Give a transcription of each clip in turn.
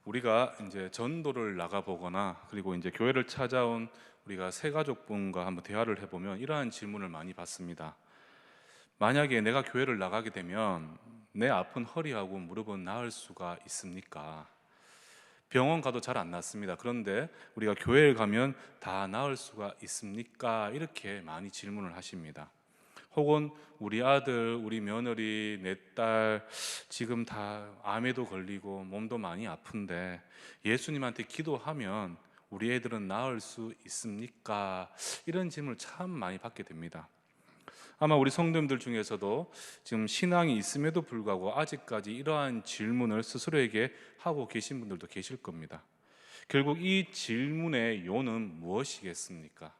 우리가 이제 전도를 나가 보거나 그리고 이제 교회를 찾아온 우리가 새 가족분과 한번 대화를 해보면 이러한 질문을 많이 받습니다. 만약에 내가 교회를 나가게 되면 내 아픈 허리하고 무릎은 나을 수가 있습니까? 병원 가도 잘 안 낫습니다. 그런데 우리가 교회에 가면 다 나을 수가 있습니까? 이렇게 많이 질문을 하십니다. 혹은 우리 아들, 우리 며느리, 내 딸 지금 다 암에도 걸리고 몸도 많이 아픈데 예수님한테 기도하면 우리 애들은 나을 수 있습니까? 이런 질문을 참 많이 받게 됩니다. 아마 우리 성도님들 중에서도 지금 신앙이 있음에도 불구하고 아직까지 이러한 질문을 스스로에게 하고 계신 분들도 계실 겁니다. 결국 이 질문의 요는 무엇이겠습니까?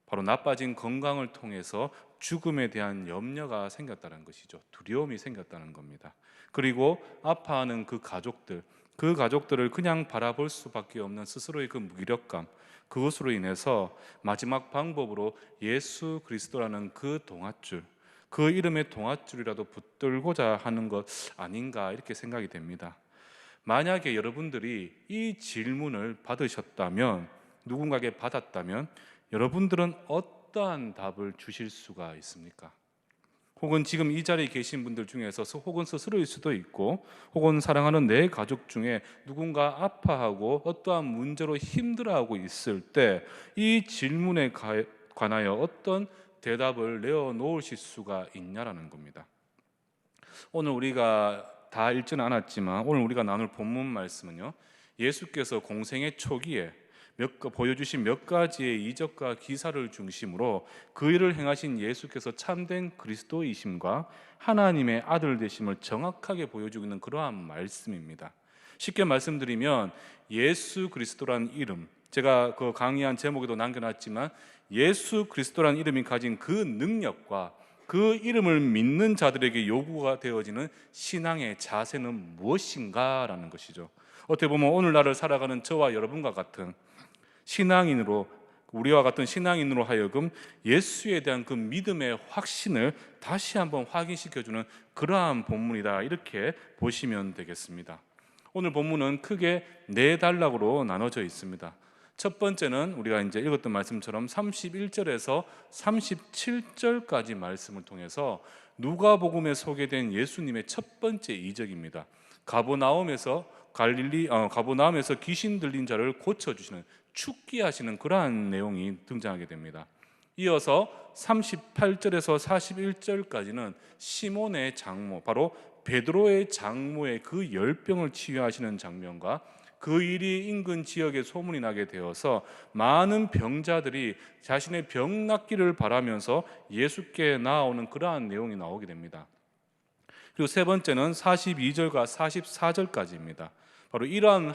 바로 나빠진 건강을 통해서 죽음에 대한 염려가 생겼다는 것이죠. 두려움이 생겼다는 겁니다. 그리고 아파하는 그 가족들을 그냥 바라볼 수밖에 없는 스스로의 그 무기력감, 그것으로 인해서 마지막 방법으로 예수 그리스도라는 그 동아줄, 그 이름의 동아줄이라도 붙들고자 하는 것 아닌가 이렇게 생각이 됩니다. 만약에 여러분들이 이 질문을 받으셨다면, 누군가에게 받았다면 여러분들은 어떠한 답을 주실 수가 있습니까? 혹은 지금 이 자리에 계신 분들 중에서 혹은 스스로일 수도 있고, 혹은 사랑하는 내 가족 중에 누군가 아파하고 어떠한 문제로 힘들어하고 있을 때 이 질문에 관하여 어떤 대답을 내어놓으실 수가 있냐라는 겁니다. 오늘 우리가 다 읽지는 않았지만 오늘 우리가 나눌 본문 말씀은요, 예수께서 공생의 초기에 보여주신 몇 가지의 이적과 기사를 중심으로 그 일을 행하신 예수께서 참된 그리스도이심과 하나님의 아들 되심을 정확하게 보여주고 있는 그러한 말씀입니다. 쉽게 말씀드리면 예수 그리스도라는 이름, 제가 그 강의한 제목에도 남겨놨지만 예수 그리스도라는 이름이 가진 그 능력과 그 이름을 믿는 자들에게 요구가 되어지는 신앙의 자세는 무엇인가라는 것이죠. 어떻게 보면 오늘날을 살아가는 저와 여러분과 같은 신앙인으로, 우리와 같은 신앙인으로 하여금 예수에 대한 그 믿음의 확신을 다시 한번 확인시켜주는 그러한 본문이다, 이렇게 보시면 되겠습니다. 오늘 본문은 크게 네 단락으로 나눠져 있습니다. 첫 번째는 우리가 이제 읽었던 말씀처럼 31절에서 37절까지 말씀을 통해서 누가복음에 소개된 예수님의 첫 번째 이적입니다. 가버나움에서 귀신 들린 자를 고쳐주시는, 축기하시는 그러한 내용이 등장하게 됩니다. 이어서 38절에서 41절까지는 시몬의 장모, 바로 베드로의 장모의 그 열병을 치유하시는 장면과 그 일이 인근 지역에 소문이 나게 되어서 많은 병자들이 자신의 병 낫기를 바라면서 예수께 나아오는 그러한 내용이 나오게 됩니다. 그리고 세 번째는 42절과 44절까지입니다. 바로 이러한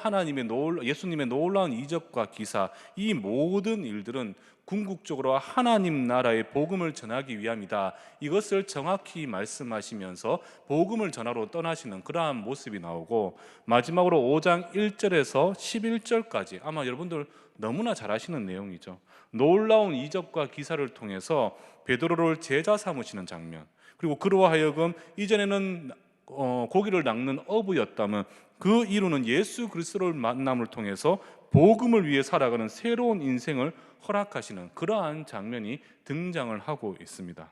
예수님의 놀라운 이적과 기사, 이 모든 일들은 궁극적으로 하나님 나라의 복음을 전하기 위함이다, 이것을 정확히 말씀하시면서 복음을 전하러 떠나시는 그러한 모습이 나오고, 마지막으로 5장 1절에서 11절까지 아마 여러분들 너무나 잘 아시는 내용이죠. 놀라운 이적과 기사를 통해서 베드로를 제자 삼으시는 장면, 그리고 그로 하여금 이전에는 고기를 낚는 어부였다면 그 이루는 예수 그리스도를 만남을 통해서 복음을 위해 살아가는 새로운 인생을 허락하시는 그러한 장면이 등장을 하고 있습니다.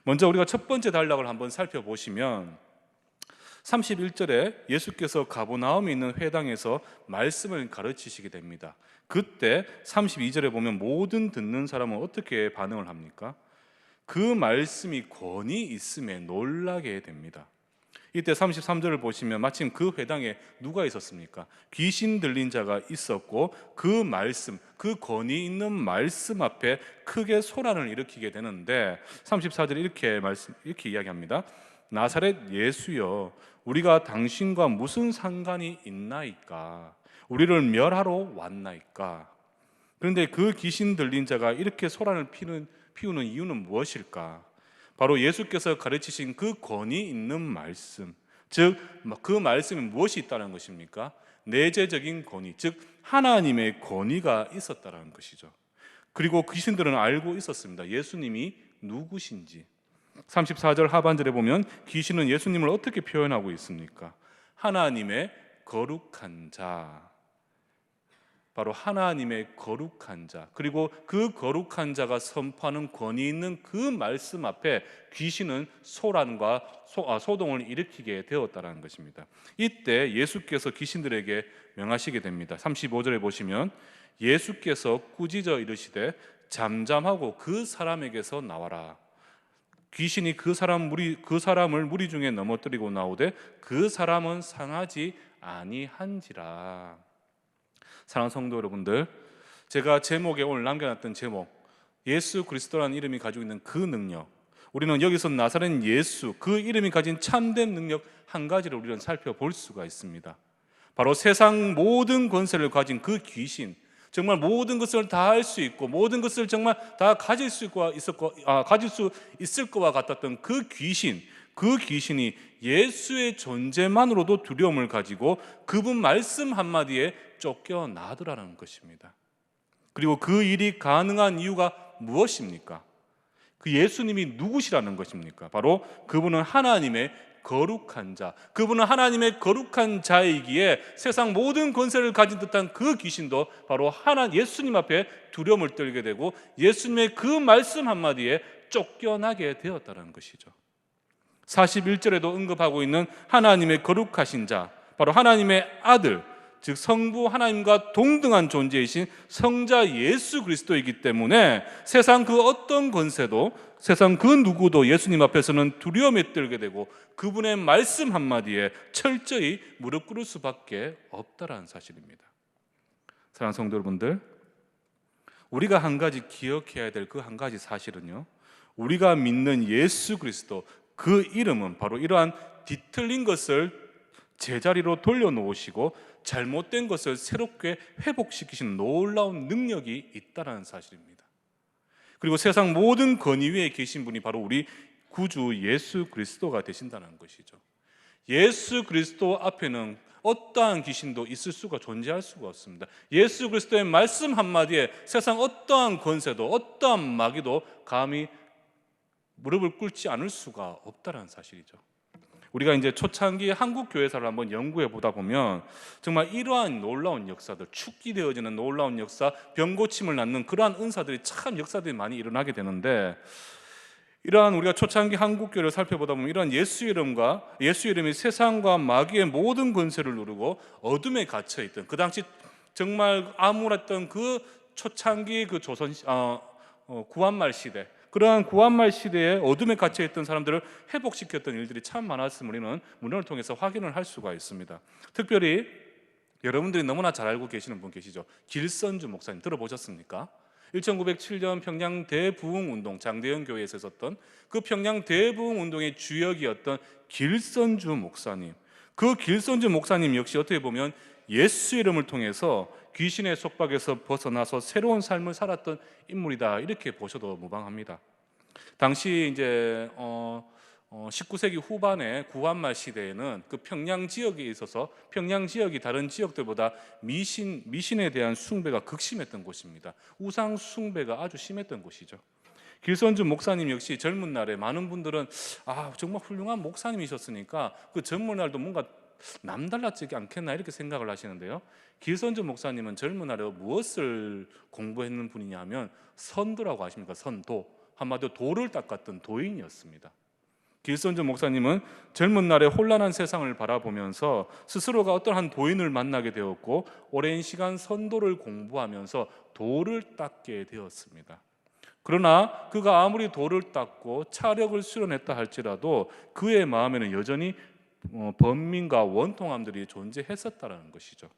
먼저 우리가 첫 번째 단락을 한번 살펴보시면 31절에 예수께서 가버나움에 있는 회당에서 말씀을 가르치시게 됩니다. 그때 32절에 보면 모든 듣는 사람은 어떻게 반응을 합니까? 그 말씀이 권위 있음에 놀라게 됩니다. 이때 33절을 보시면 마침 그 회당에 누가 있었습니까? 귀신 들린 자가 있었고 그 말씀, 그 권위 있는 말씀 앞에 크게 소란을 일으키게 되는데 34절에 이렇게 이야기합니다. 나사렛 예수여, 우리가 당신과 무슨 상관이 있나이까? 우리를 멸하러 왔나이까? 그런데 그 귀신 들린 자가 이렇게 소란을 피우는 이유는 무엇일까? 바로 예수께서 가르치신 그 권위 있는 말씀, 즉 그 말씀에 무엇이 있다는 것입니까? 내재적인 권위, 즉 하나님의 권위가 있었다는 것이죠. 그리고 귀신들은 알고 있었습니다. 예수님이 누구신지. 34절 하반절에 보면 귀신은 예수님을 어떻게 표현하고 있습니까? 하나님의 거룩한 자, 바로 하나님의 거룩한 자, 그리고 그 거룩한 자가 선포하는 권위 있는 그 말씀 앞에 귀신은 소동을 일으키게 되었다는 것입니다. 이때 예수께서 귀신들에게 명하시게 됩니다. 35절에 보시면 예수께서 꾸짖어 이르시되 잠잠하고 그 사람에게서 나와라. 귀신이 그 사람을 무리 중에 넘어뜨리고 나오되 그 사람은 상하지 아니한지라. 사랑하는 성도 여러분들, 제가 제목에 오늘 남겨놨던 제목, 예수 그리스도라는 이름이 가지고 있는 그 능력, 우리는 여기서 나사렛 예수, 그 이름이 가진 참된 능력 한 가지를 우리는 살펴볼 수가 있습니다. 바로 세상 모든 권세를 가진 그 귀신, 정말 모든 것을 다 할 수 있고 모든 것을 정말 다 가질 수 있을 것과 같았던 그 귀신이 예수의 존재만으로도 두려움을 가지고 그분 말씀 한마디에 쫓겨나더라는 것입니다. 그리고 그 일이 가능한 이유가 무엇입니까? 그 예수님이 누구시라는 것입니까? 바로 그분은 하나님의 거룩한 자, 그분은 하나님의 거룩한 자이기에 세상 모든 권세를 가진 듯한 그 귀신도 바로 예수님 앞에 두려움을 떨게 되고 예수님의 그 말씀 한마디에 쫓겨나게 되었다는 것이죠. 41절에도 언급하고 있는 하나님의 거룩하신 자, 바로 하나님의 아들, 즉 성부 하나님과 동등한 존재이신 성자 예수 그리스도이기 때문에 세상 그 어떤 권세도, 세상 그 누구도 예수님 앞에서는 두려움에 떨게 되고 그분의 말씀 한마디에 철저히 무릎 꿇을 수밖에 없다라는 사실입니다. 사랑하는 성도 여러분들, 우리가 한 가지 기억해야 될 그 한 가지 사실은요, 우리가 믿는 예수 그리스도, 그 이름은 바로 이러한 뒤틀린 것을 제자리로 돌려놓으시고 잘못된 것을 새롭게 회복시키시는 놀라운 능력이 있다는 사실입니다. 그리고 세상 모든 권위 위에 계신 분이 바로 우리 구주 예수 그리스도가 되신다는 것이죠. 예수 그리스도 앞에는 어떠한 귀신도 존재할 수가 없습니다. 예수 그리스도의 말씀 한마디에 세상 어떠한 권세도 어떠한 마귀도 감히 무릎을 꿇지 않을 수가 없다는 사실이죠. 우리가 이제 초창기 한국 교회사를 한번 연구해 보다 보면 정말 이러한 놀라운 역사들, 축기되어지는 놀라운 역사, 병고침을 낳는 그러한 은사들이 참 역사들이 많이 일어나게 되는데, 이러한 우리가 초창기 한국 교회를 살펴보다 보면 이러한 예수 이름이 세상과 마귀의 모든 권세를 누르고 어둠에 갇혀 있던 그 당시 정말 암울했던 그 초창기 그 구한말 시대, 그러한 구한말 시대에 어둠에 갇혀있던 사람들을 회복시켰던 일들이 참 많았음을 우리는 문헌을 통해서 확인을 할 수가 있습니다. 특별히 여러분들이 너무나 잘 알고 계시는 분 계시죠? 길선주 목사님 들어보셨습니까? 1907년 평양 대부흥운동, 장대현 교회에서 있었던 그 평양 대부흥운동의 주역이었던 길선주 목사님, 그 길선주 목사님 역시 어떻게 보면 예수 이름을 통해서 귀신의 속박에서 벗어나서 새로운 삶을 살았던 인물이다, 이렇게 보셔도 무방합니다. 당시 이제 19세기 후반에 구한말 시대에는 그 평양 지역에 있어서 평양 지역이 다른 지역들보다 미신에 대한 숭배가 극심했던 곳입니다. 우상 숭배가 아주 심했던 곳이죠. 길선주 목사님 역시 젊은 날에 많은 분들은 정말 훌륭한 목사님이셨으니까 그 젊은 날도 뭔가 남달랐지 않겠나 이렇게 생각을 하시는데요, 길선주 목사님은 젊은 날에 무엇을 공부했는 분이냐면 선도라고 아십니까? 선도, 한마디로 도를 닦았던 도인이었습니다. 길선주 목사님은 젊은 날에 혼란한 세상을 바라보면서 스스로가 어떠한 도인을 만나게 되었고 오랜 시간 선도를 공부하면서 도를 닦게 되었습니다. 그러나 그가 아무리 도를 닦고 차력을 수련했다 할지라도 그의 마음에는 여전히 번민과 원통함들이 존재했었다는 것이죠.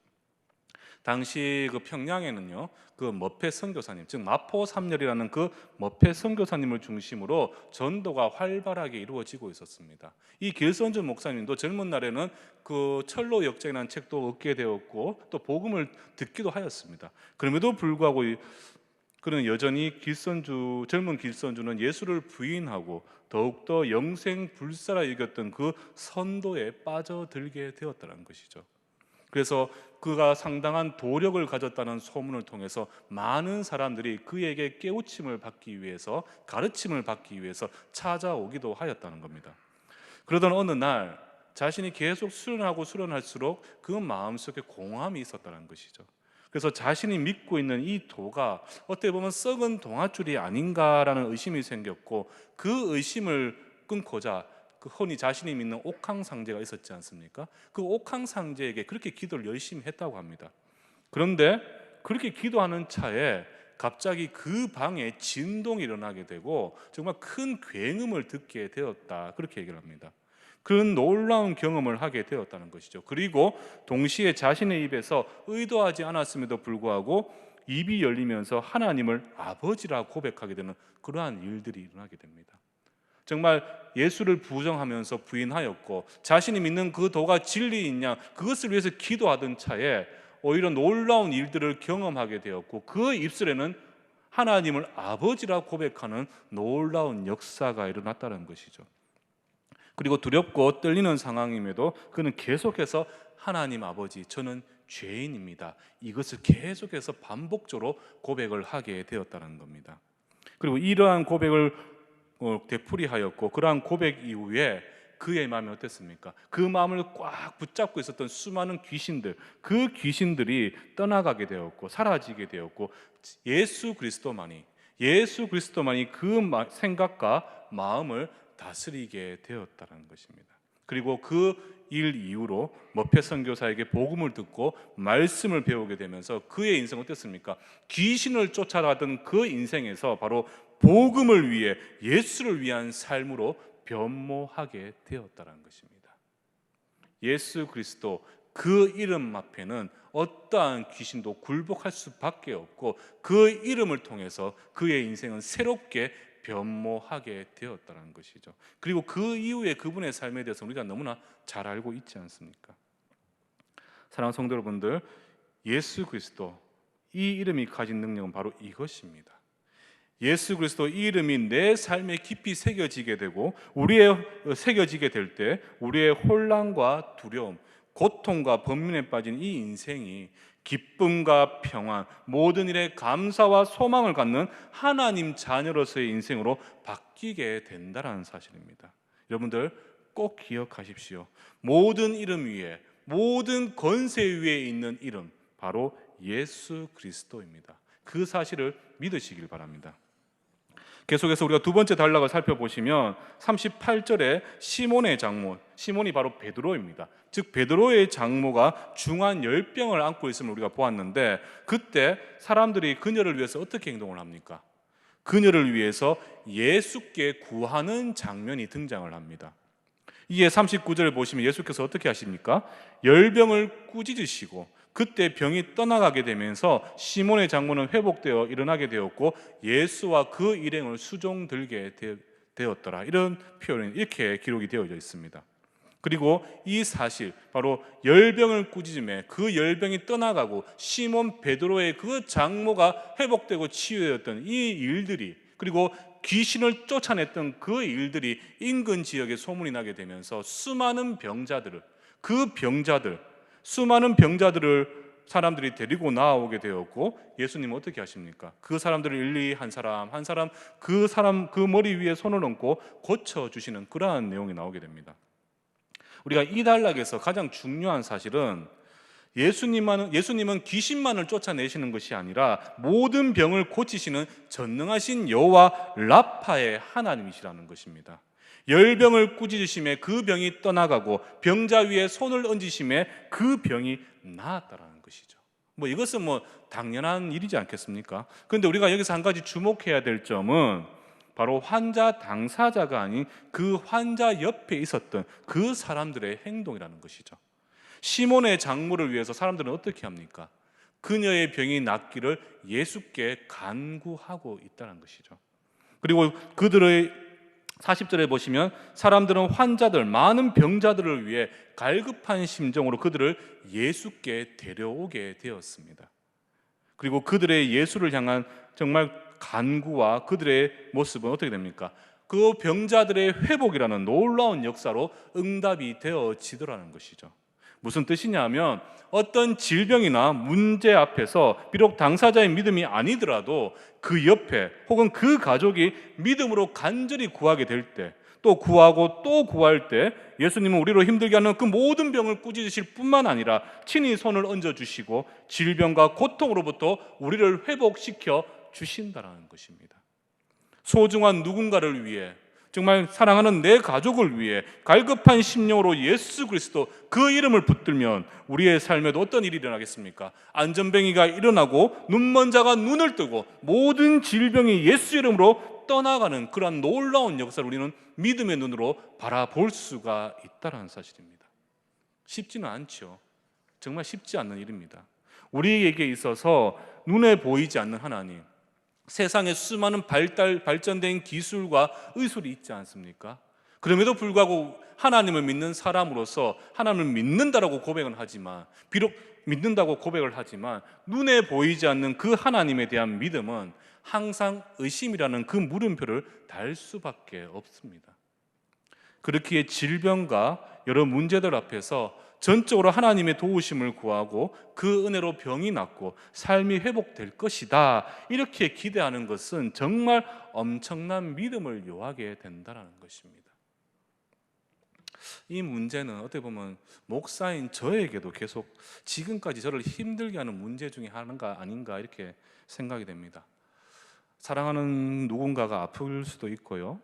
당시 그 평양에는요, 그 머페 선교사님, 즉 마포 삼열이라는 그 머페 선교사님을 중심으로 전도가 활발하게 이루어지고 있었습니다. 이 길선주 목사님도 젊은 날에는 그 철로 역정이라는 책도 얻게 되었고 또 복음을 듣기도 하였습니다. 그럼에도 불구하고 그는 여전히 젊은 길선주는 예수를 부인하고 더욱더 영생불사라 여겼던 그 선도에 빠져들게 되었다는 것이죠. 그래서 그가 상당한 도력을 가졌다는 소문을 통해서 많은 사람들이 그에게 깨우침을 받기 위해서, 가르침을 받기 위해서 찾아오기도 하였다는 겁니다. 그러던 어느 날 자신이 계속 수련하고 수련할수록 그 마음속에 공허함이 있었다는 것이죠. 그래서 자신이 믿고 있는 이 도가 어떻게 보면 썩은 동아줄이 아닌가라는 의심이 생겼고, 그 의심을 끊고자 그 흔히 자신이 믿는 옥황상제가 있었지 않습니까? 그 옥황상제에게 그렇게 기도를 열심히 했다고 합니다. 그런데 그렇게 기도하는 차에 갑자기 그 방에 진동이 일어나게 되고 정말 큰 굉음을 듣게 되었다, 그렇게 얘기를 합니다. 그런 놀라운 경험을 하게 되었다는 것이죠. 그리고 동시에 자신의 입에서 의도하지 않았음에도 불구하고 입이 열리면서 하나님을 아버지라 고백하게 되는 그러한 일들이 일어나게 됩니다. 정말 예수를 부정하면서 부인하였고 자신이 믿는 그 도가 진리이냐 그것을 위해서 기도하던 차에 오히려 놀라운 일들을 경험하게 되었고, 그 입술에는 하나님을 아버지라 고백하는 놀라운 역사가 일어났다는 것이죠. 그리고 두렵고 떨리는 상황임에도 그는 계속해서 하나님 아버지, 저는 죄인입니다, 이것을 계속해서 반복적으로 고백을 하게 되었다는 겁니다. 그리고 이러한 고백을 되풀이하였고, 그러한 고백 이후에 그의 마음이 어땠습니까? 그 마음을 꽉 붙잡고 있었던 수많은 귀신들, 그 귀신들이 떠나가게 되었고 사라지게 되었고, 예수 그리스도만이 그 생각과 마음을 다스리게 되었다는 것입니다. 그리고 그 일 이후로 머페 선교사에게 복음을 듣고 말씀을 배우게 되면서 그의 인생은 어땠습니까? 귀신을 쫓아가던 그 인생에서 바로 복음을 위해, 예수를 위한 삶으로 변모하게 되었다는 것입니다. 예수 그리스도 그 이름 앞에는 어떠한 귀신도 굴복할 수밖에 없고, 그 이름을 통해서 그의 인생은 새롭게 변모하게 되었다는 것이죠. 그리고 그 이후에 그분의 삶에 대해서 우리가 너무나 잘 알고 있지 않습니까? 사랑하는 성도 여러분들, 예수 그리스도 이 이름이 가진 능력은 바로 이것입니다. 예수 그리스도 이 이름이 내 삶에 깊이 새겨지게 되고 새겨지게 될 때 우리의 혼란과 두려움, 고통과 번민에 빠진 이 인생이 기쁨과 평안, 모든 일에 감사와 소망을 갖는 하나님 자녀로서의 인생으로 바뀌게 된다는 사실입니다. 여러분들 꼭 기억하십시오. 모든 이름 위에, 모든 권세 위에 있는 이름, 바로 예수 그리스도입니다. 그 사실을 믿으시길 바랍니다. 계속해서 우리가 두 번째 단락을 살펴보시면 38절에 시몬의 장모, 시몬이 바로 베드로입니다. 즉 베드로의 장모가 중한 열병을 안고 있음을 우리가 보았는데, 그때 사람들이 그녀를 위해서 어떻게 행동을 합니까? 그녀를 위해서 예수께 구하는 장면이 등장을 합니다. 이에 39절을 보시면 예수께서 어떻게 하십니까? 열병을 꾸짖으시고 그때 병이 떠나가게 되면서 시몬의 장모는 회복되어 일어나게 되었고 예수와 그 일행을 수종들게 되었더라, 이런 표현이 이렇게 기록이 되어져 있습니다. 그리고 이 사실, 바로 열병을 꾸짖음에 그 열병이 떠나가고 시몬 베드로의 그 장모가 회복되고 치유되었던 이 일들이, 그리고 귀신을 쫓아냈던 그 일들이 인근 지역에 소문이 나게 되면서 수많은 병자들을 사람들이 데리고 나오게 되었고, 예수님은 어떻게 하십니까? 그 사람들을 일일이 한 사람 그 머리 위에 손을 얹고 고쳐주시는 그러한 내용이 나오게 됩니다. 우리가 이 단락에서 가장 중요한 사실은 예수님은 귀신만을 쫓아내시는 것이 아니라 모든 병을 고치시는 전능하신 여호와 라파의 하나님이시라는 것입니다. 열병을 꾸짖으심에 그 병이 떠나가고 병자 위에 손을 얹으심에 그 병이 나았다라는 것이죠. 이것은 당연한 일이지 않겠습니까? 그런데 우리가 여기서 한 가지 주목해야 될 점은 바로 환자 당사자가 아닌 그 환자 옆에 있었던 그 사람들의 행동이라는 것이죠. 시몬의 장모를 위해서 사람들은 어떻게 합니까? 그녀의 병이 낫기를 예수께 간구하고 있다는 것이죠. 그리고 그들의 40절에 보시면 사람들은 환자들, 많은 병자들을 위해 갈급한 심정으로 그들을 예수께 데려오게 되었습니다. 그리고 그들의 예수를 향한 정말 간구와 그들의 모습은 어떻게 됩니까? 그 병자들의 회복이라는 놀라운 역사로 응답이 되어지더라는 것이죠. 무슨 뜻이냐면 어떤 질병이나 문제 앞에서 비록 당사자의 믿음이 아니더라도 그 옆에 혹은 그 가족이 믿음으로 간절히 구하게 될 때, 또 구하고 또 구할 때 예수님은 우리로 힘들게 하는 그 모든 병을 꾸짖으실 뿐만 아니라 친히 손을 얹어주시고 질병과 고통으로부터 우리를 회복시켜 주신다는 것입니다. 소중한 누군가를 위해, 정말 사랑하는 내 가족을 위해 갈급한 심령으로 예수 그리스도 그 이름을 붙들면 우리의 삶에도 어떤 일이 일어나겠습니까? 안전뱅이가 일어나고 눈먼 자가 눈을 뜨고 모든 질병이 예수 이름으로 떠나가는 그러한 놀라운 역사를 우리는 믿음의 눈으로 바라볼 수가 있다는 사실입니다. 쉽지는 않죠. 정말 쉽지 않는 일입니다. 우리에게 있어서 눈에 보이지 않는 하나님, 세상에 수많은 발전된 기술과 의술이 있지 않습니까? 그럼에도 불구하고 하나님을 믿는 사람으로서 하나님을 믿는다라고 고백은 하지만, 비록 믿는다고 고백을 하지만 눈에 보이지 않는 그 하나님에 대한 믿음은 항상 의심이라는 그 물음표를 달 수밖에 없습니다. 그렇기에 질병과 여러 문제들 앞에서 전적으로 하나님의 도우심을 구하고 그 은혜로 병이 낫고 삶이 회복될 것이다, 이렇게 기대하는 것은 정말 엄청난 믿음을 요하게 된다는 것입니다. 이 문제는 어떻게 보면 목사인 저에게도 계속 지금까지 저를 힘들게 하는 문제 중에 하나가 아닌가, 이렇게 생각이 됩니다. 사랑하는 누군가가 아플 수도 있고요,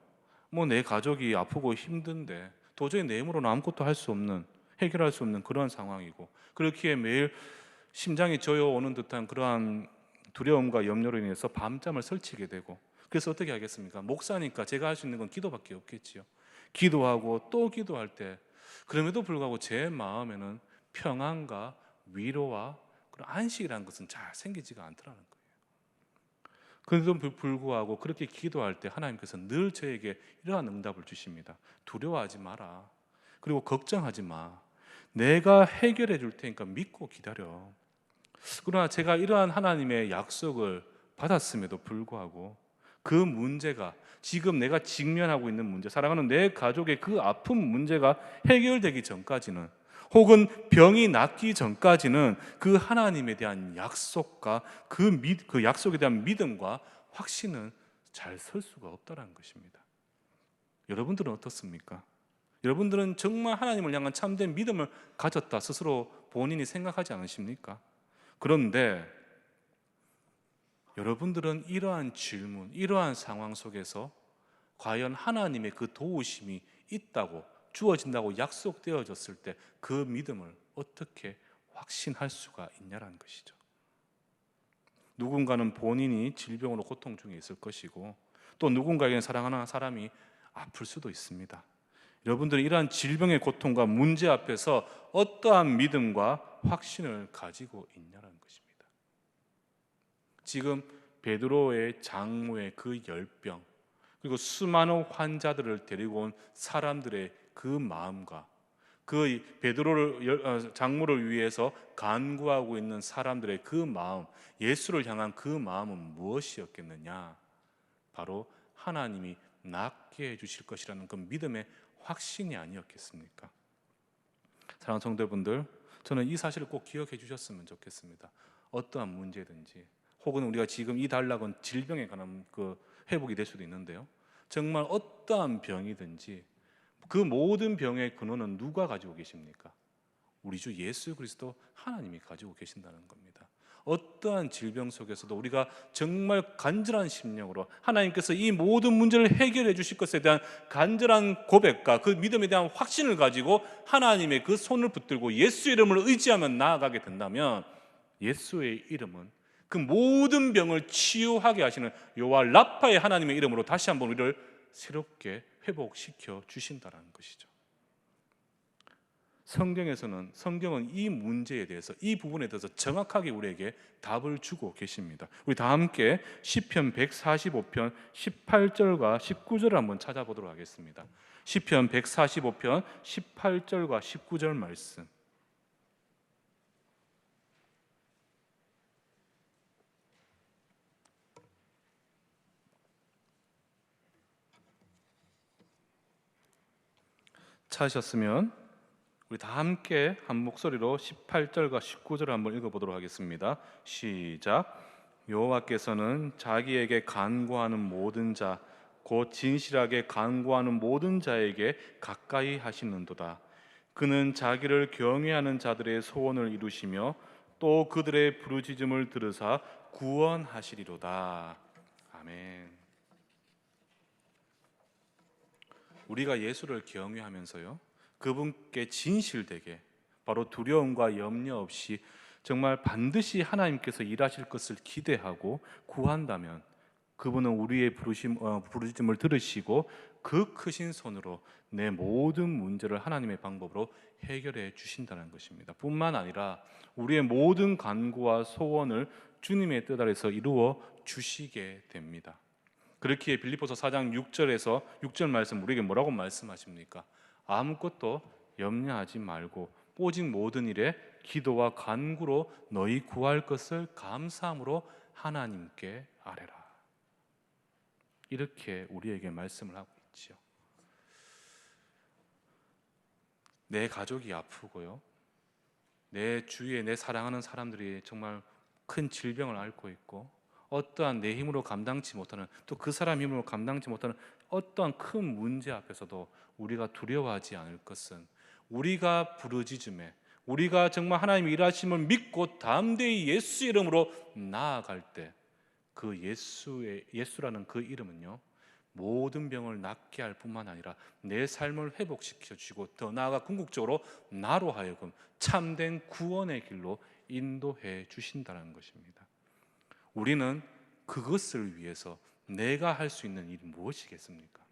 내 가족이 아프고 힘든데 도저히 내 힘으로는 아무것도 할 수 없는, 해결할 수 없는 그런 상황이고, 그렇기에 매일 심장이 저어오는 듯한 그러한 두려움과 염려로 인해서 밤잠을 설치게 되고, 그래서 어떻게 하겠습니까? 목사니까 제가 할 수 있는 건 기도밖에 없겠지요. 기도하고 또 기도할 때 그럼에도 불구하고 제 마음에는 평안과 위로와 그런 안식이라는 것은 잘 생기지가 않더라는 거예요. 그런데도 불구하고 그렇게 기도할 때 하나님께서 늘 저에게 이러한 응답을 주십니다. 두려워하지 마라. 그리고 걱정하지 마. 내가 해결해 줄 테니까 믿고 기다려. 그러나 제가 이러한 하나님의 약속을 받았음에도 불구하고 그 문제가, 지금 내가 직면하고 있는 문제, 사랑하는 내 가족의 그 아픈 문제가 해결되기 전까지는, 혹은 병이 낫기 전까지는 그 하나님에 대한 약속과 그 약속에 대한 믿음과 확신은 잘 설 수가 없다는 것입니다. 여러분들은 어떻습니까? 여러분들은 정말 하나님을 향한 참된 믿음을 가졌다 스스로 본인이 생각하지 않으십니까? 그런데 여러분들은 이러한 질문, 이러한 상황 속에서 과연 하나님의 그 도우심이 있다고, 주어진다고 약속되어졌을 때 그 믿음을 어떻게 확신할 수가 있냐라는 것이죠. 누군가는 본인이 질병으로 고통 중에 있을 것이고, 또 누군가에게는 사랑하는 사람이 아플 수도 있습니다. 여러분들이 이러한 질병의 고통과 문제 앞에서 어떠한 믿음과 확신을 가지고 있냐는 것입니다. 지금 베드로의 장모의 그 열병, 그리고 수많은 환자들을 데리고 온 사람들의 그 마음과 그 베드로를 장모를 위해서 간구하고 있는 사람들의 그 마음, 예수를 향한 그 마음은 무엇이었겠느냐? 바로 하나님이 낫게 해주실 것이라는 그 믿음의 확신이 아니었겠습니까? 사랑하는 성도분들, 저는 이 사실을 꼭 기억해 주셨으면 좋겠습니다. 어떠한 문제든지, 혹은 우리가 지금 이 단락은 질병에 관한 그 회복이 될 수도 있는데요, 정말 어떠한 병이든지 그 모든 병의 근원은 누가 가지고 계십니까? 우리 주 예수 그리스도 하나님이 가지고 계신다는 겁니다. 어떠한 질병 속에서도 우리가 정말 간절한 심령으로 하나님께서 이 모든 문제를 해결해 주실 것에 대한 간절한 고백과 그 믿음에 대한 확신을 가지고 하나님의 그 손을 붙들고 예수 이름을 의지하며 나아가게 된다면, 예수의 이름은 그 모든 병을 치유하게 하시는 여호와 라파의 하나님의 이름으로 다시 한번 우리를 새롭게 회복시켜 주신다는 것이죠. 성경은 이 문제에 대해서, 이 부분에 대해서 정확하게 우리에게 답을 주고 계십니다. 우리 다 함께 시편 145편 18절과 19절을 한번 찾아보도록 하겠습니다. 시편 145편 18절과 19절 말씀. 찾으셨으면 우리 다 함께 한 목소리로 18절과 19절을 한번 읽어보도록 하겠습니다. 시작. 여호와께서는 자기에게 간구하는 모든 자 곧 진실하게 간구하는 모든 자에게 가까이 하시는도다. 그는 자기를 경외하는 자들의 소원을 이루시며 또 그들의 부르짖음을 들으사 구원하시리로다. 아멘. 우리가 예수를 경외하면서요, 그분께 진실되게 바로 두려움과 염려 없이 정말 반드시 하나님께서 일하실 것을 기대하고 구한다면 그분은 우리의 부르심을 들으시고 그 크신 손으로 내 모든 문제를 하나님의 방법으로 해결해 주신다는 것입니다. 뿐만 아니라 우리의 모든 간구와 소원을 주님의 뜻 아래서 이루어 주시게 됩니다. 그렇기에 빌립보서 4장 6절에서 6절 말씀 우리에게 뭐라고 말씀하십니까? 아무것도 염려하지 말고 오직 모든 일에 기도와 간구로 너희 구할 것을 감사함으로 하나님께 아뢰라. 이렇게 우리에게 말씀을 하고 있지요. 내 가족이 아프고요, 내 주위에 내 사랑하는 사람들이 정말 큰 질병을 앓고 있고 어떠한 내 힘으로 감당치 못하는, 또 그 사람 힘으로 감당치 못하는 어떠한 큰 문제 앞에서도 우리가 두려워하지 않을 것은 우리가 부르짖음에 우리가 정말 하나님의 일하심을 믿고 담대히 예수 이름으로 나아갈 때 그 예수라는 그 이름은요, 모든 병을 낫게 할 뿐만 아니라 내 삶을 회복시켜 주시고 더 나아가 궁극적으로 나로 하여금 참된 구원의 길로 인도해 주신다는 것입니다. 우리는 그것을 위해서 내가 할 수 있는 일이 무엇이겠습니까?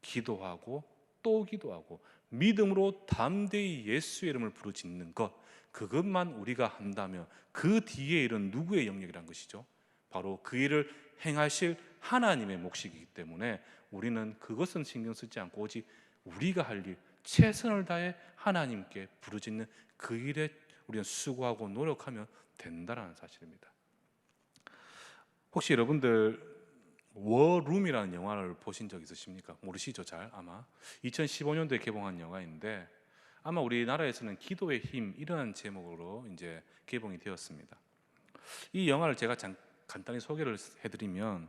기도하고 또 기도하고 믿음으로 담대히 예수 이름을 부르짖는 것, 그것만 우리가 한다면 그 뒤에 일은 누구의 영역이란 것이죠? 바로 그 일을 행하실 하나님의 몫이기 때문에 우리는 그것은 신경 쓰지 않고 오직 우리가 할 일, 최선을 다해 하나님께 부르짖는 그 일에 우리는 수고하고 노력하면 된다는 사실입니다. 혹시 여러분들 워룸이라는 영화를 보신 적 있으십니까? 모르시죠? 잘 아마 2015년도에 개봉한 영화인데 아마 우리나라에서는 기도의 힘 이런 제목으로 이제 개봉이 되었습니다. 이 영화를 제가 간단히 소개를 해드리면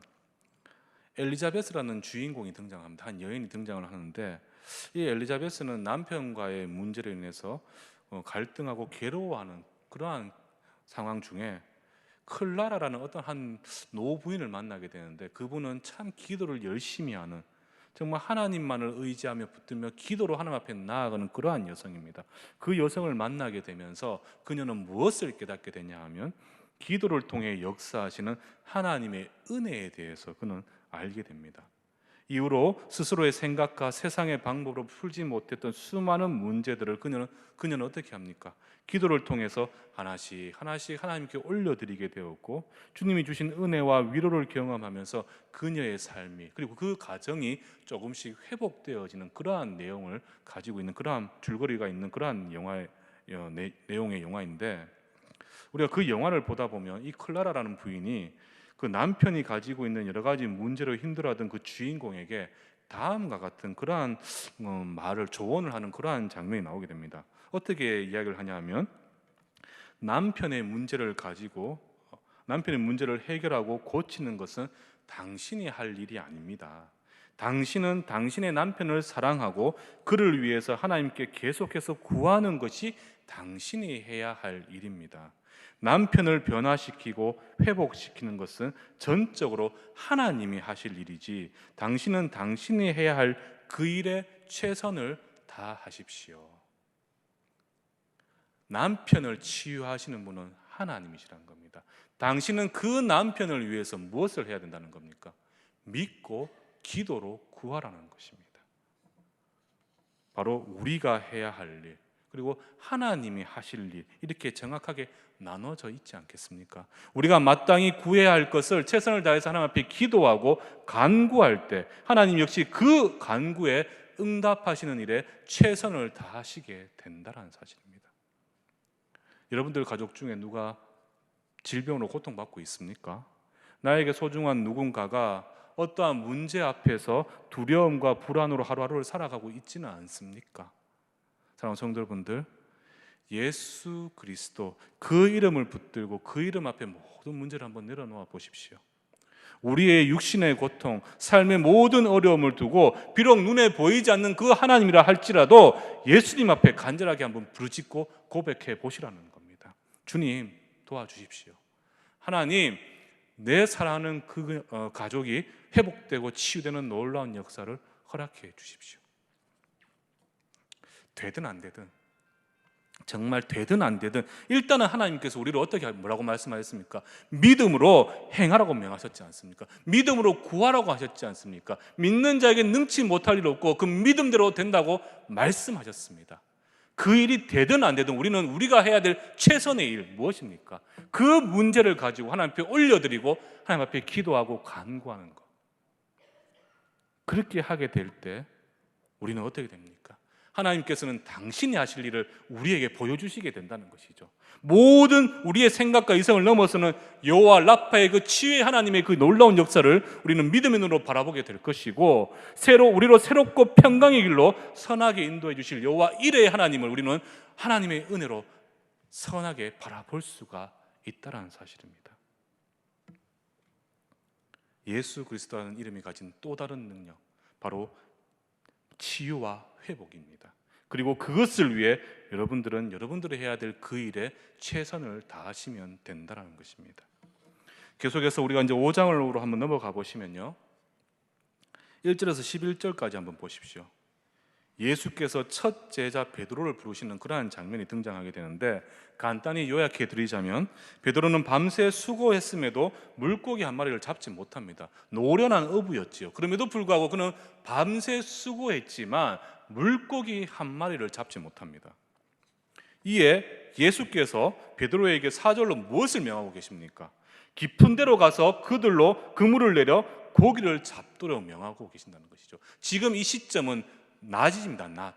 엘리자베스라는 주인공이 등장합니다. 한 여인이 등장을 하는데 이 엘리자베스는 남편과의 문제로 인해서 갈등하고 괴로워하는 그러한 상황 중에 클라라라는 어떤 한 노부인을 만나게 되는데 그분은 참 기도를 열심히 하는, 정말 하나님만을 의지하며 붙들며 기도로 하나님 앞에 나아가는 그러한 여성입니다. 그 여성을 만나게 되면서 그녀는 무엇을 깨닫게 되냐 하면 기도를 통해 역사하시는 하나님의 은혜에 대해서 그는 알게 됩니다. 이후로 스스로의 생각과 세상의 방법으로 풀지 못했던 수많은 문제들을 그녀는 어떻게 합니까? 기도를 통해서 하나씩 하나님께 올려드리게 되었고 주님이 주신 은혜와 위로를 경험하면서 그녀의 삶이 그리고 그 가정이 조금씩 회복되어지는 그러한 내용을 가지고 있는 그러한 줄거리가 있는 그러한 내용의 영화인데 우리가 그 영화를 보다 보면 이 클라라라는 부인이 그 남편이 가지고 있는 여러 가지 문제로 힘들어하던 그 주인공에게 다음과 같은 그러한 조언을 하는 그러한 장면이 나오게 됩니다. 어떻게 이야기를 하냐면 남편의 문제를 해결하고 고치는 것은 당신이 할 일이 아닙니다. 당신은 당신의 남편을 사랑하고 그를 위해서 하나님께 계속해서 구하는 것이 당신이 해야 할 일입니다. 남편을 변화시키고 회복시키는 것은 전적으로 하나님이 하실 일이지 당신은 당신이 해야 할 그 일에 최선을 다하십시오. 남편을 치유하시는 분은 하나님이시라는 겁니다. 당신은 그 남편을 위해서 무엇을 해야 된다는 겁니까? 믿고 기도로 구하라는 것입니다. 바로 우리가 해야 할 일, 그리고 하나님이 하실 일, 이렇게 정확하게 나눠져 있지 않겠습니까? 우리가 마땅히 구해야 할 것을 최선을 다해서 하나님 앞에 기도하고 간구할 때 하나님 역시 그 간구에 응답하시는 일에 최선을 다하시게 된다는 사실입니다. 여러분들 가족 중에 누가 질병으로 고통받고 있습니까? 나에게 소중한 누군가가 어떠한 문제 앞에서 두려움과 불안으로 하루하루를 살아가고 있지는 않습니까? 사랑하는 성도 여러분들, 예수 그리스도 그 이름을 붙들고 그 이름 앞에 모든 문제를 한번 내려놓아 보십시오. 우리의 육신의 고통, 삶의 모든 어려움을 두고 비록 눈에 보이지 않는 그 하나님이라 할지라도 예수님 앞에 간절하게 한번 부르짖고 고백해 보시라는 겁니다. 주님, 도와주십시오. 하나님, 내 사랑하는 그 가족이 회복되고 치유되는 놀라운 역사를 허락해 주십시오. 되든 안 되든, 정말 되든 안 되든 일단은 하나님께서 우리를 어떻게 뭐라고 말씀하셨습니까? 믿음으로 행하라고 명하셨지 않습니까? 믿음으로 구하라고 하셨지 않습니까? 믿는 자에게 능치 못할 일 없고 그 믿음대로 된다고 말씀하셨습니다. 그 일이 되든 안 되든 우리는 우리가 해야 될 최선의 일 무엇입니까? 그 문제를 가지고 하나님 앞에 올려드리고 하나님 앞에 기도하고 간구하는 것. 그렇게 하게 될 때 우리는 어떻게 됩니까? 하나님께서는 당신이 하실 일을 우리에게 보여주시게 된다는 것이죠. 모든 우리의 생각과 이성을 넘어서는 여호와 라파의 그 치유의 하나님의 그 놀라운 역사를 우리는 믿음의 눈으로 바라보게 될 것이고, 우리로 새롭고 평강의 길로 선하게 인도해 주실 여호와 이레의 하나님을 우리는 하나님의 은혜로 선하게 바라볼 수가 있다는 사실입니다. 예수 그리스도라는 이름이 가진 또 다른 능력, 바로 치유와 회복입니다. 그리고 그것을 위해 여러분들은 여러분들이 해야 될 그 일에 최선을 다하시면 된다는 것입니다. 계속해서 우리가 이제 5장으로 한번 넘어가 보시면요, 1절에서 11절까지 한번 보십시오. 예수께서 첫 제자 베드로를 부르시는 그러한 장면이 등장하게 되는데, 간단히 요약해 드리자면 베드로는 밤새 수고했음에도 물고기 한 마리를 잡지 못합니다. 노련한 어부였지요. 그럼에도 불구하고 그는 밤새 수고했지만 물고기 한 마리를 잡지 못합니다. 이에 예수께서 베드로에게 4절로 무엇을 명하고 계십니까? 깊은 데로 가서 그들로 그물을 내려 고기를 잡도록 명하고 계신다는 것이죠. 지금 이 시점은 낮입니다. 낮.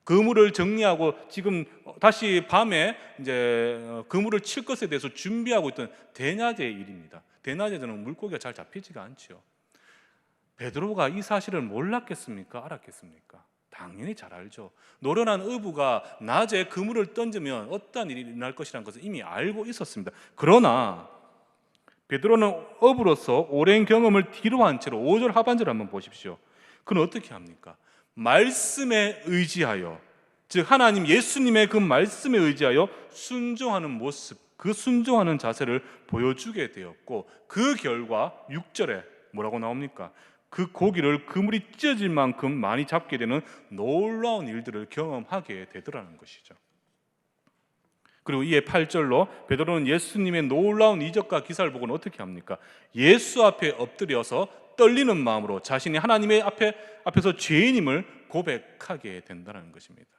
그물을 정리하고 지금 다시 밤에 이제 그물을 칠 것에 대해서 준비하고 있던 대낮의 일입니다. 대낮에는 물고기가 잘 잡히지가 않죠. 베드로가 이 사실을 몰랐겠습니까? 알았겠습니까? 당연히 잘 알죠. 노련한 어부가 낮에 그물을 던지면 어떤 일이 일어날 것이라는 것을 이미 알고 있었습니다. 그러나 베드로는 어부로서 오랜 경험을 뒤로 한 채로 5절 하반절을 한번 보십시오. 그는 어떻게 합니까? 말씀에 의지하여, 즉 하나님 예수님의 그 말씀에 의지하여 순종하는 모습, 그 순종하는 자세를 보여주게 되었고, 그 결과 6절에 뭐라고 나옵니까? 그 고기를 그물이 찢어질 만큼 많이 잡게 되는 놀라운 일들을 경험하게 되더라는 것이죠. 그리고 이에 8절로 베드로는 예수님의 놀라운 이적과 기사를 보고는 어떻게 합니까? 예수 앞에 엎드려서 떨리는 마음으로 자신이 하나님의 앞에서 죄인임을 고백하게 된다는 것입니다.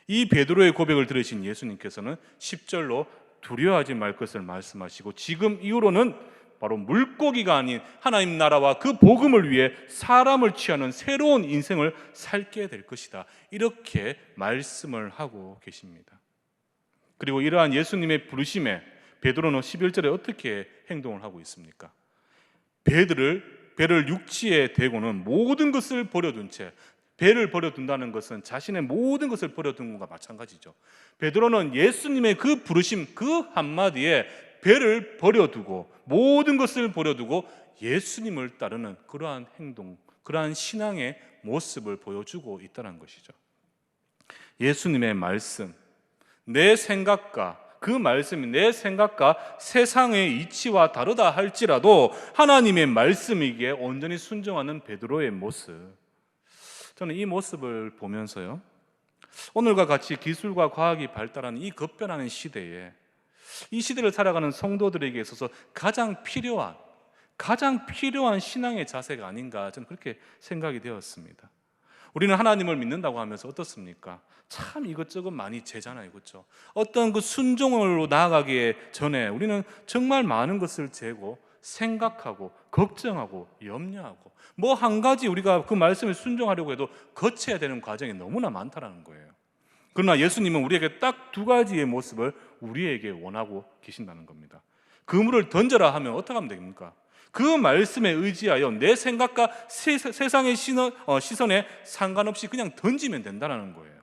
이 베드로의 고백을 들으신 예수님께서는 10절로 두려워하지 말 것을 말씀하시고, 지금 이후로는 바로 물고기가 아닌 하나님 나라와 그 복음을 위해 사람을 취하는 새로운 인생을 살게 될 것이다, 이렇게 말씀을 하고 계십니다. 그리고 이러한 예수님의 부르심에 베드로는 11절에 어떻게 행동을 하고 있습니까? 배를 육지에 대고는 모든 것을 버려둔 채, 배를 버려둔다는 것은 자신의 모든 것을 버려둔 것과 마찬가지죠. 베드로는 예수님의 그 부르심 그 한마디에 배를 버려두고 모든 것을 버려두고 예수님을 따르는 그러한 행동, 그러한 신앙의 모습을 보여주고 있다는 것이죠. 예수님의 말씀, 내 생각과 그 말씀이 내 생각과 세상의 이치와 다르다 할지라도 하나님의 말씀이기에 온전히 순종하는 베드로의 모습, 저는 이 모습을 보면서요, 오늘과 같이 기술과 과학이 발달하는 이 급변하는 시대에, 이 시대를 살아가는 성도들에게 있어서 가장 필요한 신앙의 자세가 아닌가, 저는 그렇게 생각이 되었습니다. 우리는 하나님을 믿는다고 하면서 어떻습니까? 참 이것저것 많이 재잖아요, 그렇죠? 어떤 그 순종으로 나아가기 전에 우리는 정말 많은 것을 재고 생각하고 걱정하고 염려하고, 뭐 한 가지 우리가 그 말씀에 순종하려고 해도 거쳐야 되는 과정이 너무나 많다는 거예요. 그러나 예수님은 우리에게 딱 두 가지의 모습을 우리에게 원하고 계신다는 겁니다. 그물을 던져라 하면 어떻게 하면 됩니까? 그 말씀에 의지하여 내 생각과 세상의 시선에 상관없이 그냥 던지면 된다는 거예요.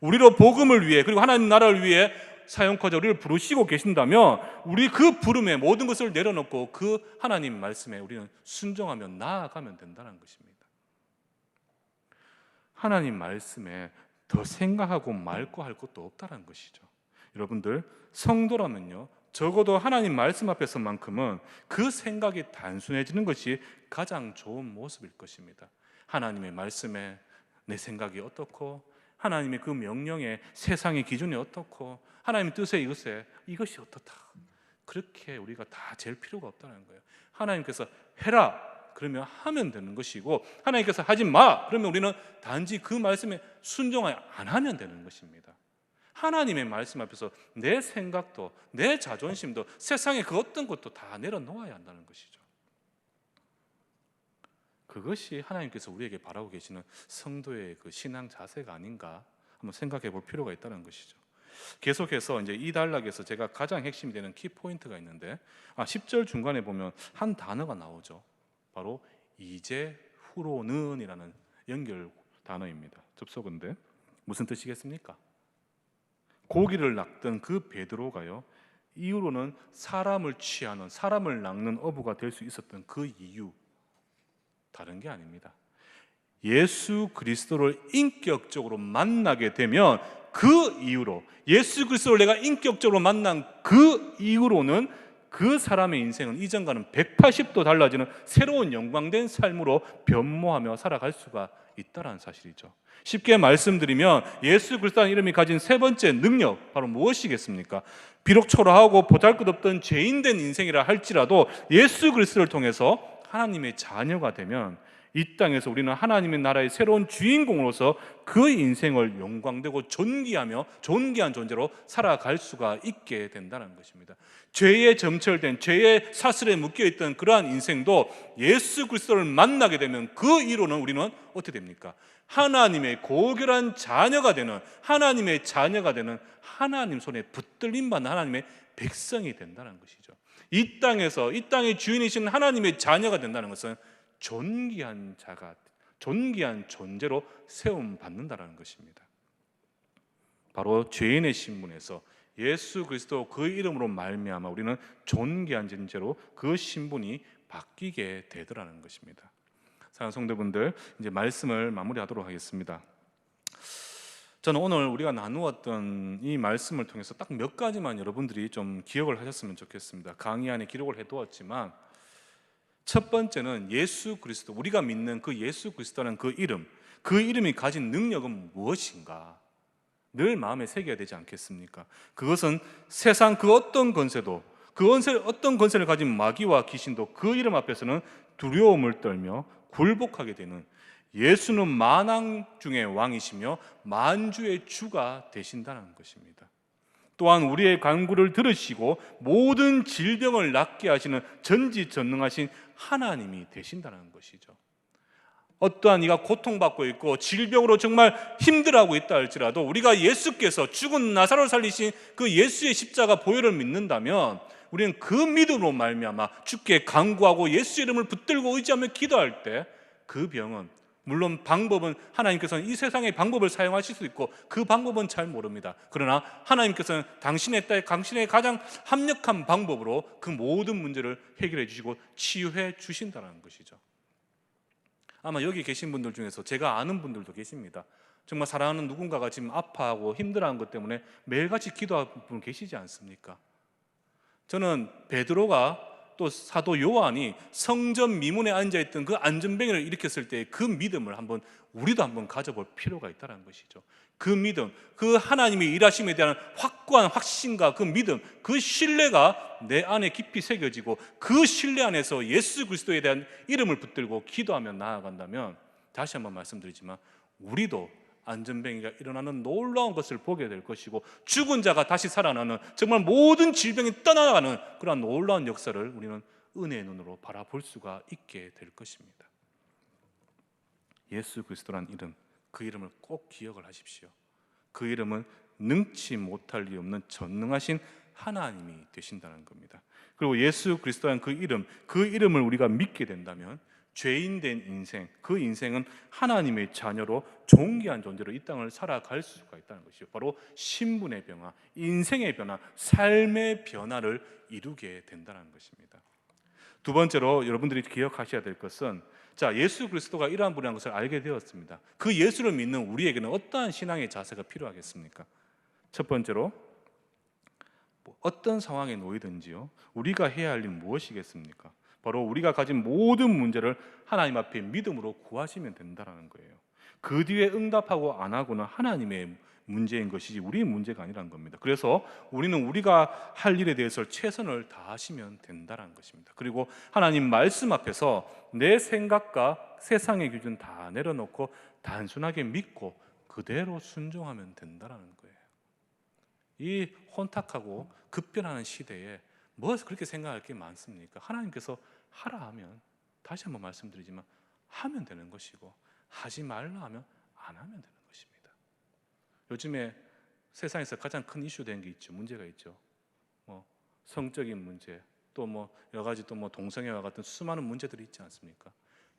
우리로 복음을 위해, 그리고 하나님 나라를 위해 사용하자 우리를 부르시고 계신다면 우리 그 부름에 모든 것을 내려놓고 그 하나님 말씀에 우리는 순종하며 나아가면 된다는 것입니다. 하나님 말씀에 더 생각하고 말고 할 것도 없다는 것이죠. 여러분들, 성도라면요, 적어도 하나님 말씀 앞에서만큼은 그 생각이 단순해지는 것이 가장 좋은 모습일 것입니다. 하나님의 말씀에 내 생각이 어떻고, 하나님의 그 명령에 세상의 기준이 어떻고, 하나님의 뜻에 이것이 어떻다, 그렇게 우리가 다 잴 필요가 없다는 거예요. 하나님께서 해라 그러면 하면 되는 것이고, 하나님께서 하지 마 그러면 우리는 단지 그 말씀에 순종하여 안 하면 되는 것입니다. 하나님의 말씀 앞에서 내 생각도 내 자존심도 세상의 그 어떤 것도 다 내려놓아야 한다는 것이죠. 그것이 하나님께서 우리에게 바라고 계시는 성도의 그 신앙 자세가 아닌가 한번 생각해 볼 필요가 있다는 것이죠. 계속해서 이제 이 단락에서 제가 가장 핵심이 되는 키포인트가 있는데, 10절 중간에 보면 한 단어가 나오죠. 바로 이제 후로는 이라는 연결 단어입니다. 접속어인데 무슨 뜻이겠습니까? 고기를 낚던 그 베드로가요, 이후로는 사람을 취하는, 사람을 낚는 어부가 될 수 있었던 그 이유, 다른 게 아닙니다. 예수 그리스도를 인격적으로 만나게 되면 그 이후로, 예수 그리스도를 내가 인격적으로 만난 그 이후로는 그 사람의 인생은 이전과는 180도 달라지는 새로운 영광된 삶으로 변모하며 살아갈 수가 있다는 사실이죠. 쉽게 말씀드리면 예수 그리스도라는 이름이 가진 세 번째 능력, 바로 무엇이겠습니까? 비록 초라하고 보잘것없던 죄인된 인생이라 할지라도 예수 그리스도를 통해서 하나님의 자녀가 되면 이 땅에서 우리는 하나님의 나라의 새로운 주인공으로서 그 인생을 영광되고 존귀하며 존귀한 존재로 살아갈 수가 있게 된다는 것입니다. 죄에 점철된, 죄의 사슬에 묶여있던 그러한 인생도 예수 그리스도를 만나게 되면 그 이후로는 우리는 어떻게 됩니까? 하나님의 고결한 자녀가 되는, 하나님의 자녀가 되는, 하나님 손에 붙들림 받는 하나님의 백성이 된다는 것이죠. 이 땅에서, 이 땅의 주인이신 하나님의 자녀가 된다는 것은 존귀한 자가, 존귀한 존재로 세움 받는다는 것입니다. 바로 죄인의 신분에서 예수 그리스도 그 이름으로 말미암아 우리는 존귀한 존재로 그 신분이 바뀌게 되더라는 것입니다. 사랑하는 성도분들, 이제 말씀을 마무리하도록 하겠습니다. 저는 오늘 우리가 나누었던 이 말씀을 통해서 딱 몇 가지만 여러분들이 좀 기억을 하셨으면 좋겠습니다. 강의 안에 기록을 해두었지만, 첫 번째는 예수 그리스도, 우리가 믿는 그 예수 그리스도라는 그 이름, 그 이름이 가진 능력은 무엇인가 늘 마음에 새겨야 되지 않겠습니까? 그것은 세상 그 어떤 권세도, 그 어떤 권세를 가진 마귀와 귀신도 그 이름 앞에서는 두려움을 떨며 굴복하게 되는, 예수는 만왕 중의 왕이시며 만주의 주가 되신다는 것입니다. 또한 우리의 간구를 들으시고 모든 질병을 낫게 하시는 전지전능하신 하나님이 되신다는 것이죠. 어떠한 이가 고통받고 있고 질병으로 정말 힘들어하고 있다 할지라도 우리가 예수께서 죽은 나사로를 살리신 그 예수의 십자가 보혈을 믿는다면 우리는 그 믿음으로 말미암아 주께 간구하고 예수 이름을 붙들고 의지하며 기도할 때 그 병은, 물론 방법은 하나님께서는 이 세상의 방법을 사용하실 수 있고 그 방법은 잘 모릅니다. 그러나 하나님께서는 당신의 딸, 당신의 가장 합력한 방법으로 그 모든 문제를 해결해 주시고 치유해 주신다는 것이죠. 아마 여기 계신 분들 중에서 제가 아는 분들도 계십니다. 정말 사랑하는 누군가가 지금 아파하고 힘들어하는 것 때문에 매일같이 기도하는 분 계시지 않습니까? 저는 베드로가 또 사도 요한이 성전 미문에 앉아있던 그 안전뱅이를 일으켰을 때 그 믿음을 우리도 한번 가져볼 필요가 있다는 것이죠. 그 믿음, 그 하나님의 일하심에 대한 확고한 확신과 그 믿음, 그 신뢰가 내 안에 깊이 새겨지고 그 신뢰 안에서 예수 그리스도에 대한 이름을 붙들고 기도하며 나아간다면, 다시 한번 말씀드리지만 우리도 안전뱅이가 일어나는 놀라운 것을 보게 될 것이고 죽은 자가 다시 살아나는, 정말 모든 질병이 떠나가는 그러한 놀라운 역사를 우리는 은혜의 눈으로 바라볼 수가 있게 될 것입니다. 예수 그리스도란 이름, 그 이름을 꼭 기억을 하십시오. 그 이름은 능치 못할 리 없는 전능하신 하나님이 되신다는 겁니다. 그리고 예수 그리스도란 그 이름을 우리가 믿게 된다면 죄인된 인생, 그 인생은 하나님의 자녀로 존귀한 존재로 이 땅을 살아갈 수가 있다는 것이죠. 바로 신분의 변화, 인생의 변화, 삶의 변화를 이루게 된다는 것입니다. 두 번째로 여러분들이 기억하셔야 될 것은, 자, 예수 그리스도가 이러한 분이라는 것을 알게 되었습니다. 그 예수를 믿는 우리에게는 어떠한 신앙의 자세가 필요하겠습니까? 첫 번째로, 어떤 상황에 놓이든지요, 우리가 해야 할 일은 무엇이겠습니까? 바로 우리가 가진 모든 문제를 하나님 앞에 믿음으로 구하시면 된다는 거예요. 그 뒤에 응답하고 안 하고는 하나님의 문제인 것이지 우리의 문제가 아니라는 겁니다. 그래서 우리는 우리가 할 일에 대해서 최선을 다하시면 된다는 것입니다. 그리고 하나님 말씀 앞에서 내 생각과 세상의 기준 다 내려놓고 단순하게 믿고 그대로 순종하면 된다는 거예요. 이 혼탁하고 급변하는 시대에 뭐 그렇게 생각할 게 많습니까? 하나님께서 하라 하면, 다시 한번 말씀드리지만 하면 되는 것이고, 하지 말라 하면 안 하면 되는 것입니다. 요즘에 세상에서 가장 큰 이슈 된 게 있죠. 문제가 있죠. 뭐 성적인 문제, 또 뭐 여러 가지, 또 뭐 동성애와 같은 수많은 문제들이 있지 않습니까?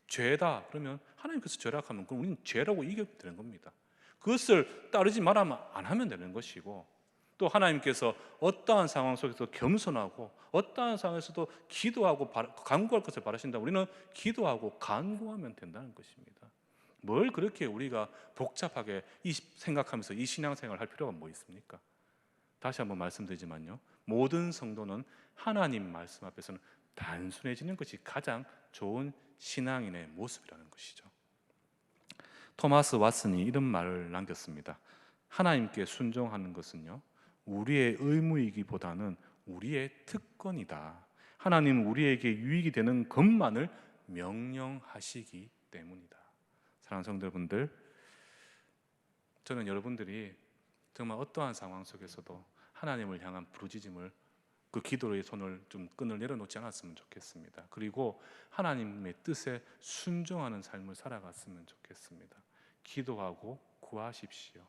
죄다 그러면 하나님께서 죄라 하면 그럼 우리는 죄라고 이겨야 되는 겁니다. 그것을 따르지 말라면 안 하면 되는 것이고, 또 하나님께서 어떠한 상황 속에서 겸손하고 어떠한 상황에서도 기도하고 간구할 것을 바라신다. 우리는 기도하고 간구하면 된다는 것입니다. 뭘 그렇게 우리가 복잡하게 생각하면서 이 신앙생활을 할 필요가 뭐 있습니까? 다시 한번 말씀드리지만요, 모든 성도는 하나님 말씀 앞에서는 단순해지는 것이 가장 좋은 신앙인의 모습이라는 것이죠. 토마스 왓슨이 이런 말을 남겼습니다. 하나님께 순종하는 것은요, 우리의 의무이기보다는 우리의 특권이다. 하나님은 우리에게 유익이 되는 것만을 명령하시기 때문이다. 사랑하는 성도분들, 저는 여러분들이 정말 어떠한 상황 속에서도 하나님을 향한 부르짖음을, 그 기도의 손을 좀 끈을 내려놓지 않았으면 좋겠습니다. 그리고 하나님의 뜻에 순종하는 삶을 살아갔으면 좋겠습니다. 기도하고 구하십시오.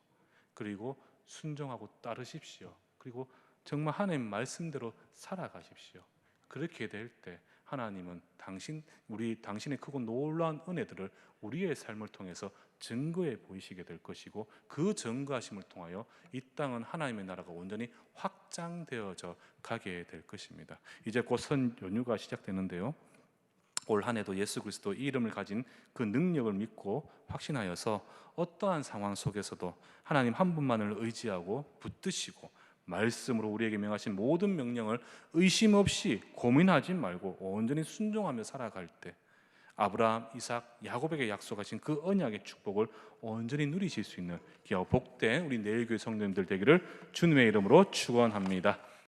그리고 순종하고 따르십시오. 그리고 정말 하나님 말씀대로 살아가십시오. 그렇게 될 때 하나님은 당신의 크고 놀라운 은혜들을 우리의 삶을 통해서 증거해 보이시게 될 것이고, 그 증거하심을 통하여 이 땅은 하나님의 나라가 온전히 확장되어져 가게 될 것입니다. 이제 곧 선 연휴가 시작되는데요, 올 한 해도 예수 그리스도 이름을 가진 그 능력을 믿고 확신하여서 어떠한 상황 속에서도 하나님 한 분만을 의지하고 붙드시고, 말씀으로 우리에게 명하신 모든 명령을 의심 없이 고민하지 말고 온전히 순종하며 살아갈 때 아브라함, 이삭, 야곱에게 약속하신 그 언약의 축복을 온전히 누리실 수 있는 귀하고 복된 우리 내일교회 성도님들 되기를 주님의 이름으로 축원합니다.